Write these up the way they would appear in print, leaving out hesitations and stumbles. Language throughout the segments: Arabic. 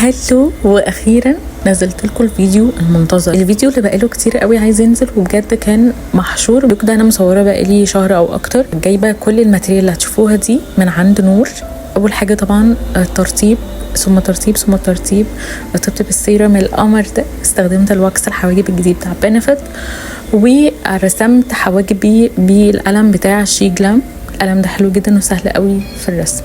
هلو، واخيرا نزلت لكم الفيديو المنتظر، الفيديو اللي بقاله كتير قوي عايز ينزل وبجد كان محشور. الفيديو ده انا مصوره بقالي شهر او اكتر، جايبه كل الماتيريال اللي هتشوفوها دي من عند نور. اول حاجه طبعا الترطيب ثم ترطيب ثم ترطيب. رطبت بالسيرم القمر ده، استخدمت الواكس الحواجب الجديد بتاع بنفيت، ورسمت حواجبي بالقلم بتاع شي جلام. القلم ده حلو جدا وسهل قوي في الرسم.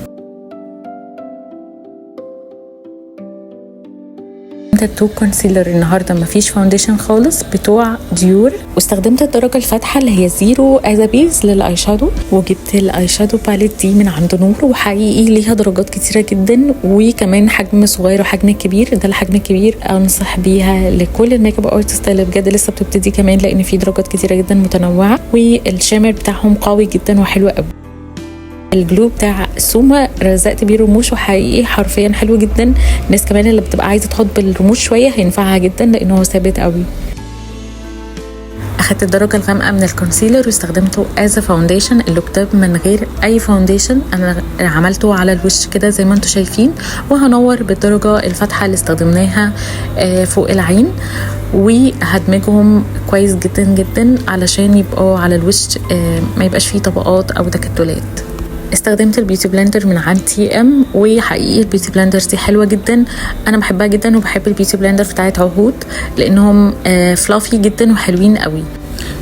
التو كونسيلر النهارده مفيش فاونديشن خالص بتوع ديور، واستخدمت الدرجه الفاتحه اللي هي زيرو از بيز للاي شادو، وجبت الاي شادو باليت دي من عند نور، وحقيقي ليها درجات كتيره جدا وكمان حجم صغير وحجم كبير. ده الحجم الكبير انصح بيها لكل الميك اب ارتست اللي بجد لسه بتبتدي، كمان لان في درجات كتيره جدا متنوعه، والشامر بتاعهم قوي جدا وحلو قوي. الجلو بتاع سوما رزقت بيه رموش، وحقيقي حرفيا حلو جدا. الناس كمان اللي بتبقى عايزه تحط بالرموش شويه هينفعها جدا لانه هو ثابت قوي. اخدت الدرجه الغامقه من الكونسيلر واستخدمته از فاونديشن. اللوك ده من غير اي فاونديشن، انا عملته على الوش كده زي ما انتم شايفين، وهنور بالدرجه الفاتحه اللي استخدمناها فوق العين، وهدمجهم كويس جدا جدا علشان يبقوا على الوش ما يبقاش فيه طبقات او تكتلات. استخدمت البيوتي بلندر من عند تي ام، وحقيقي البيوتي بلندر دي حلوه جدا، انا بحبها جدا، وبحب البيوتي بلندر بتاعت عهود لانهم فلافي جدا وحلوين قوي.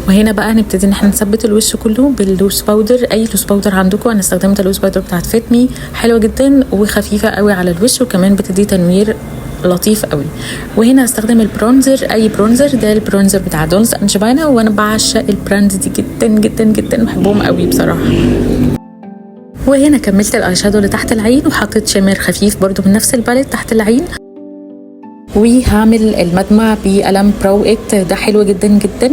وهنا بقى نبتدي ان احنا نثبت الوش كله باللوس باودر. اي لوس باودر عندكم، انا استخدمت اللوس باودر بتاعت فيتمي، حلوه جدا وخفيفه قوي على الوش، وكمان بتدي تنوير لطيف قوي. وهنا هستخدم البرونزر، اي برونزر، ده البرونزر بتاع دولز اند جابانا، وانا بعشق البراندز دي جدا جدا جدا، بحبهم قوي بصراحه. وهنا كملت الاي شادو اللي تحت العين، وحطيت شامر خفيف برضو من نفس الباليت تحت العين، وهعمل المدمع بقلم براو اكت. ده حلو جدا جدا،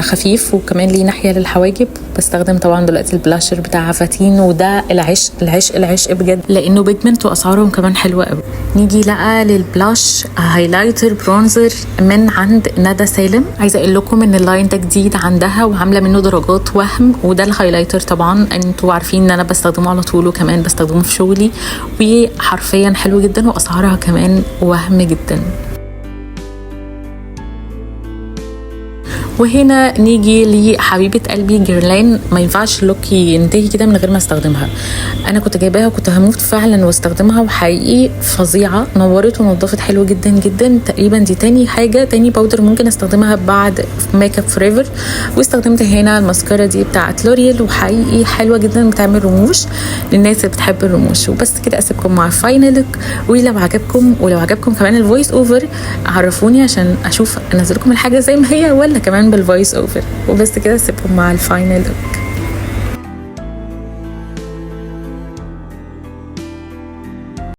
خفيف وكمان ليه ناحيه للحواجب. بستخدم طبعا دلوقتي البلاشر بتاع فاتين، وده العشق العشق العشق بجد لانه بيجمنت واسعارهم كمان حلوه قوي. نيجي بقى للبلاش هايلايتر برونزر من عند ندى سالم. عايزه اقول لكم ان اللاين ده جديد عندها وعامله منه درجات وهم، وده الهايلايتر طبعا انتوا عارفين ان انا بستخدمه على طول، وكمان بستخدمه في شغلي، وحرفيا حلو جدا واسعارها كمان وهم جدا. وهنا نيجي لحبيبه قلبي جيرلان. ما ينفعش اللوك ينتهي كده من غير ما استخدمها. انا كنت جايباها وكنت هموت فعلا واستخدمها، وحقيقي فظيعه، نورت ونضفت حلو جدا جدا. تقريبا دي تاني باودر ممكن استخدمها بعد ميك اب فوريفر. واستخدمت هنا الماسكارا دي بتاعت لوريال، وحقيقي حلوه جدا، بتعمل رموش للناس اللي بتحب الرموش. وبس كده، اسيبكم مع الفاينل لوك، ولو عجبكم كمان الفويس اوفر عرفوني عشان اشوف انزل لكم الحاجه زي ما هي ولا كمان بالفويس اوفر. وبس كده، اسيبكم مع الفاينل لوك.